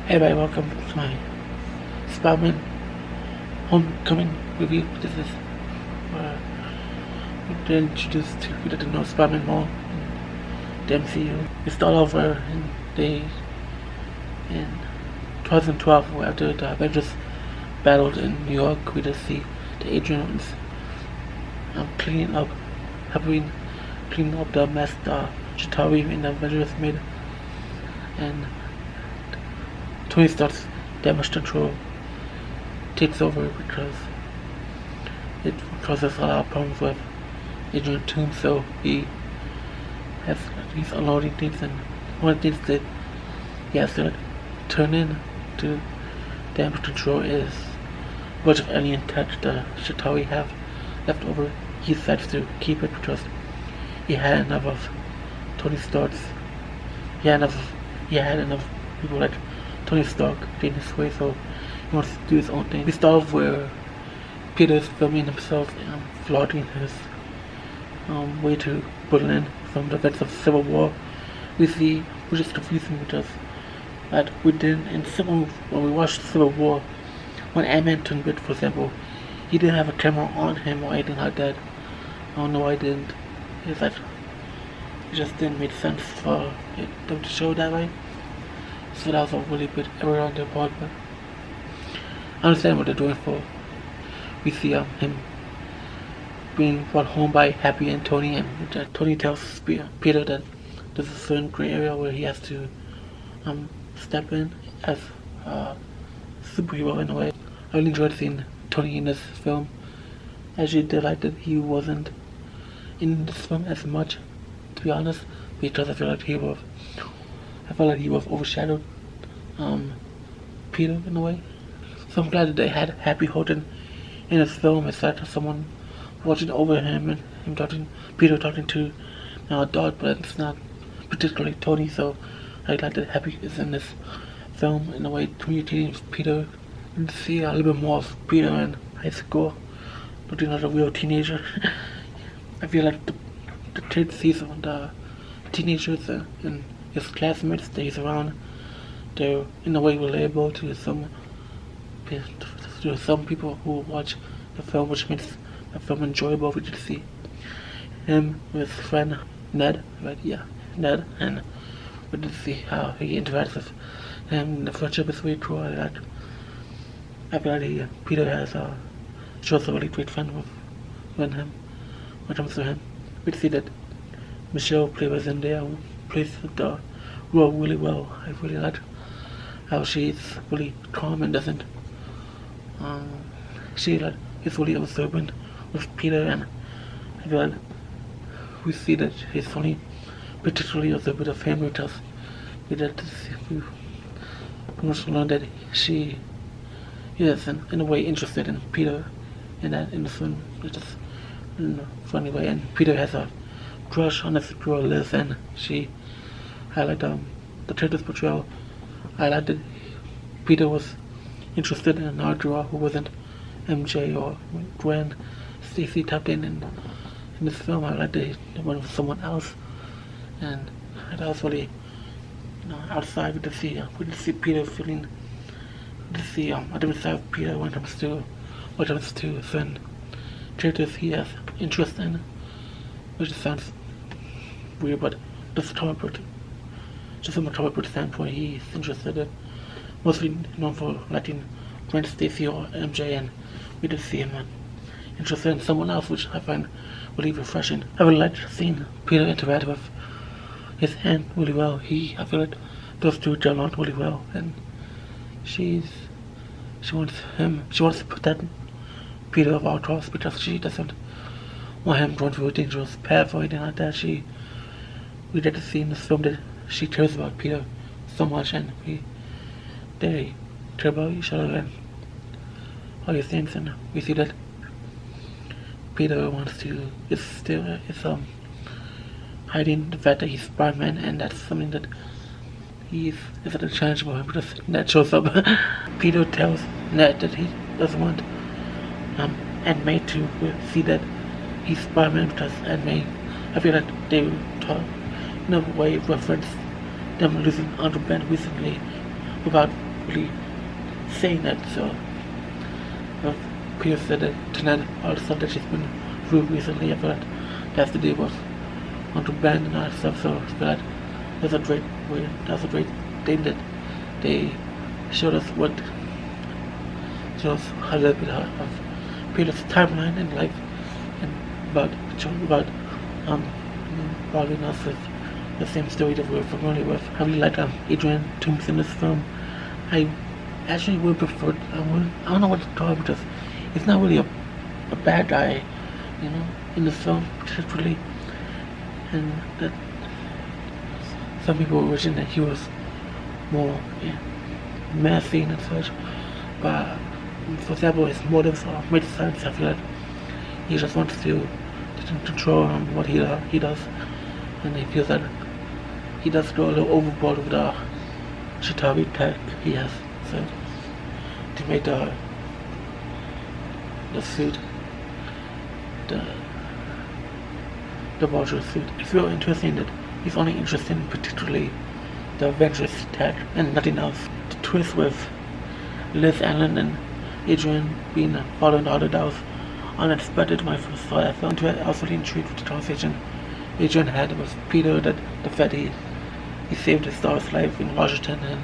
Hey everybody, welcome to my SpiderMan Homecoming review. This is where we introduced to people that didn't know SpiderMan more in the MCU. We start over in 2012 after the Avengers battled in New York. We just see the Adrians helping clean up the mess Chitauri and the Avengers made, and Tony Stark's damage control takes over because it causes a lot of problems with Adrian Toomes, so he's unloading things, and one of the things that he has to turn in to damage control is a bunch of alien tech the Chitauri have left over. He decides to keep it because he had enough of Tony Stark's. He had enough people like Tony Stark getting his way, so he wants to do his own thing. We start off where Peter's filming himself flaunting his way to Berlin from the events of Civil War. We see, which is confusing because that we didn't when we watched Civil War, when Ant-Man turned red, for example, he didn't have a camera on him or anything like that. I don't know why he didn't. It's like it just didn't make sense for them to show that way. So that was a really bit error on their part, but I understand what they're doing for. We see him being brought home by Happy and Tony, and Tony tells Peter that there's a certain gray area where he has to step in as a superhero in a way. I really enjoyed seeing Tony in this film. I actually did like that he wasn't in this film as much, to be honest, because I felt like he was overshadowed Peter in a way. So I'm glad that they had Happy Houghton in this film instead of someone watching over him and Peter talking to a dog, but it's not particularly Tony, so I like that Happy is in this film in a way communicating with Peter. And see a little bit more of Peter in high school, but not a real teenager. I feel like the kids sees the teenagers and his classmates that he's around, they're in a way relatable to some people who watch the film, which makes the film enjoyable. We just see him with his friend Ned, right? Yeah, Ned, and we just see how he interacts with him. The friendship is really cool. I feel like Peter has shows a really great friend when it comes to him. We see that Michelle Pfeiffer in there plays the role really well. I really like how she's really calm and doesn't is really observant with Peter, and I feel like we see that she's only particularly observant of him because we also learn that she is in a way interested in Peter in the film, just in a funny way, and Peter has a crush on this girl Liz, and I like the character's portrayal. I like that Peter was interested in another girl who wasn't MJ or Gwen Stacy tapped in this film. I like that he went with someone else, and that was really outside we just see Peter feeling. To see a different side of Peter when it comes to certain characters he has interest in, which sounds weird, but just from a comic book standpoint, he's interested in, mostly known for liking Gwen Stacy or MJ, and we just see him interested in someone else, which I find really refreshing. I really like seeing Peter interact with his aunt really well. I feel like those two get along really well, and she wants to protect Peter of all costs because she doesn't want him going through a dangerous path or anything like that. We get to see in this film that she cares about Peter so much, and they care about each other and all these things, and we see that Peter is hiding the fact that he's Spider-Man, and that's something that is a challenge for him because Ned shows up. Peter tells Ned that he doesn't want Aunt May to see that he's Spider-Man because Aunt May, I feel like they in a way reference them losing Uncle Ben recently without really saying that. So Peter said that tonight all the stuff that she's been through recently, I feel like that's the day was on to band and all that stuff. So I feel like that's a great way. That's a great thing that they showed us a little bit of Peter's timeline in life, and about following us with the same story that we're familiar with. I really like Adrian Toombs in this film. I actually would prefer, I don't know what to call him, because he's not really a bad guy, in the film particularly, and that some people were wishing that he was more menacing and such, but for example, his motives made sense. I feel like he just wants to control what he does, and he feels that he does go a little overboard with the Shitabi tech he has. So to make the suit, the Vulture suit, it's real interesting that he's only interested in particularly the Avengers tech and nothing else. The twist with Liz Allen and Adrian being following the other, that was unexpected when I first saw that film. I was really intrigued with the conversation Adrian had with Peter, that the fact he saved his daughter's life in Washington, and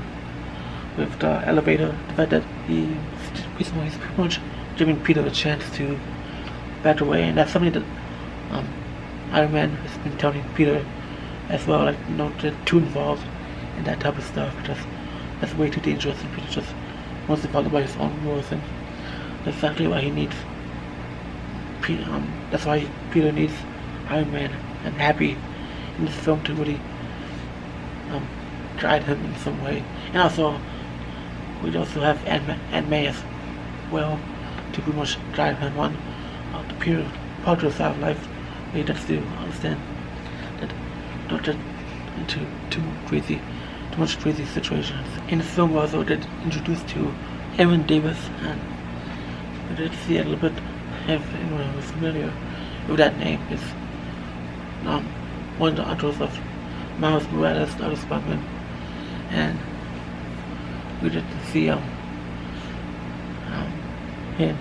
with the elevator, the fact that he's pretty much giving Peter a chance to back away, and that's something that Iron Man has been telling Peter as well, like not too involved in that type of stuff, because that's way too dangerous, and Peter just wants to follow by his own rules, and that's exactly why he needs that's why Peter needs Iron Man and Happy in this film to really guide him in some way. And also we also have Aunt May as well to pretty much guide him on the Peter Parker side of life. He has to understand that don't get into too much crazy situations. In the film we also get introduced to Evan Davis, and we did see a little bit. If anyone who's familiar with that name, is one of the uncles of Miles Morales, the other Spider-Man, and we did see him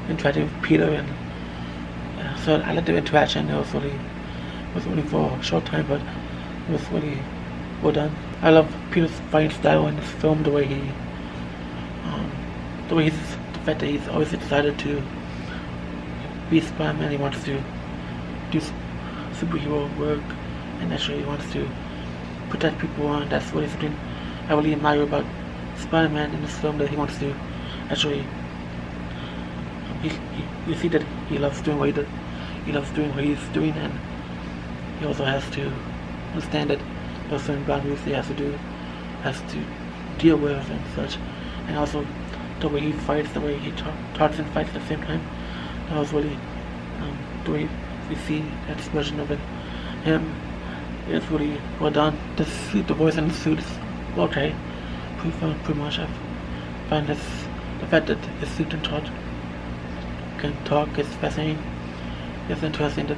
interacting with Peter, and so I liked the interaction. It was only for a short time, but it was really well done. I love Peter's fighting style in this film, the fact that he's always excited to be Spider-Man. He wants to do superhero work, and actually he wants to protect people, and that's really something I really admire about Spider-Man in this film, that he wants to actually you see that he loves doing what he's doing, and he also has to understand that there are certain boundaries he has to deal with and such, and also the way he fights, the way he talks and fights at the same time. That was really the way we see that version of him is really well done. The voice in the suit is okay, pretty much. I find the fact that his suit can talk is fascinating. It's interesting that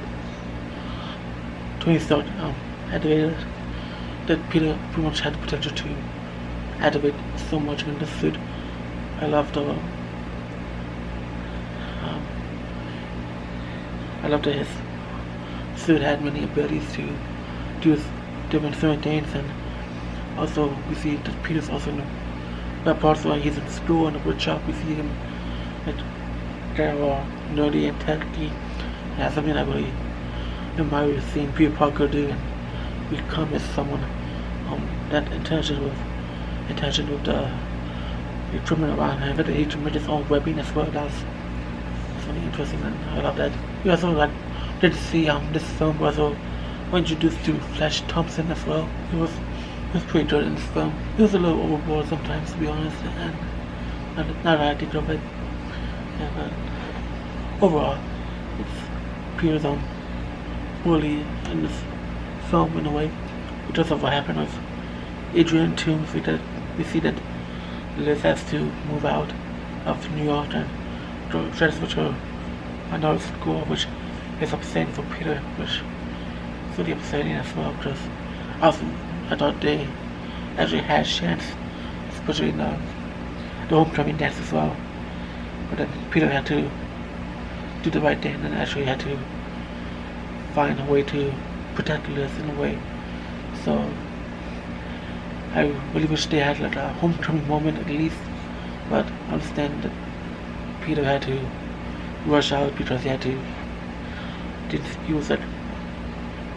Tony Stark activated, that Peter pretty much had the potential to activate so much in the suit. I love that his suit had many abilities to do different things, and also we see that Peter's also in the parts where he's in school in the woodshop. We see him kind of nerdy and techy. And that's something I really admire seeing Peter Parker do, and become as someone that intention with the equipment around him, that he can make his own webbing as well. That's really interesting, and I love that. We also did see this film also introduced to Flash Thompson as well. It was pretty good in this film. It was a little overboard sometimes, to be honest, and not that I think of it. Yeah, but overall, it's Peter's really in this film in a way, because of what happened with Adrian Toombs. We see that Liz has to move out of New York and transfer to another school, which is upsetting for Peter, which is really upsetting as well, because I thought they actually had a chance, especially in the the homecoming dance as well. But then Peter had to do the right thing and actually had to find a way to protect Liz in a way. So I really wish they had like a homecoming moment at least, but I understand that Peter had to rush out because he had to. He was like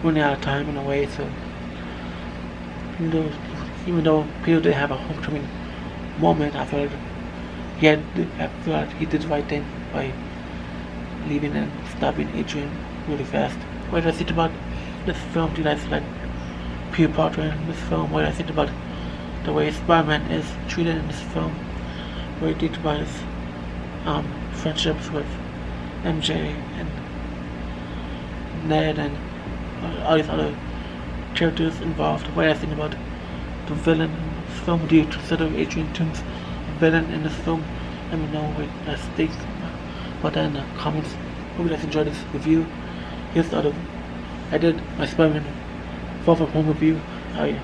running out of time in a way. So even though Peter didn't have a homecoming moment, I feel like he did the right thing by leaving and stopping Adrian really fast. What do I think about this film? Do you guys like Peter Parker in this film? What do I think about the way SpiderMan is treated in this film? What do you think about his friendships with MJ and Ned and all these other characters involved? What do I think about the villain in this film? Do you consider Adrian Toomes a villain in this film? Let me know what you guys think about that in the comments. Hope you guys enjoyed this review. Here's the other. I did my Spider-Man Far From Home review a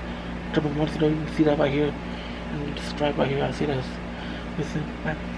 couple months ago. You can see that right here, and subscribe right here. I'll see that. Listen, bye.